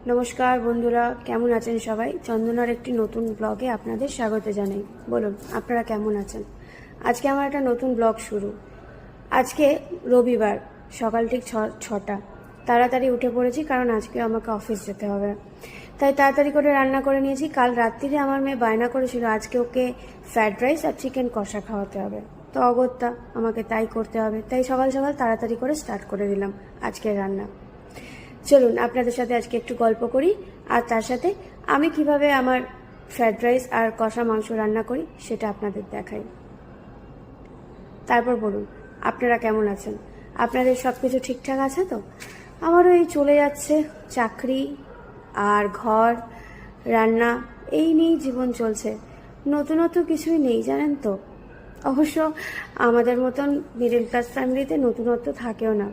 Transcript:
নমস্কার বন্ধুরা, কেমন আছেন সবাই? চন্দনার একটি নতুন ব্লগে আপনাদের স্বাগত জানাই। বলুন আপনারা কেমন আছেন? আজকে আমার একটা নতুন ব্লগ শুরু। আজকে রবিবার, সকাল ঠিক 6টা। তাড়াতাড়ি উঠে পড়েছি কারণ আজকে আমাকে অফিস যেতে হবে, তাই তাড়াতাড়ি করে রান্না করে নিয়েছি। কাল রাত্রিরে আমার মেয়ে বায়না করেছিল আজকে ওকে ফ্রাইড রাইস আর চিকেন কষা খাওয়াতে হবে, তো অগত্যা আমাকে তাই করতে হবে। তাই সকাল সকাল তাড়াতাড়ি করে স্টার্ট করে দিলাম আজকের রান্না। চলুন আপনাদের সাথে আজকে একটু গল্প করি, আর তার সাথে আমি কিভাবে আমার ফ্রাইড রাইস আর কষা মাংস রান্না করি সেটা আপনাদের দেখাই। তারপর বলুন আপনারা কেমন আছেন, আপনাদের সব কিছু ঠিকঠাক আছে তো? আমারও এই চলে যাচ্ছে, চাকরি আর ঘর, রান্না, এই নিয়েই জীবন চলছে। নতুনত্ব কিছুই নেই জানেন তো। অবশ্য আমাদের মতন মিডল ক্লাস ফ্যামিলিতে নতুনত্ব থাকেও না।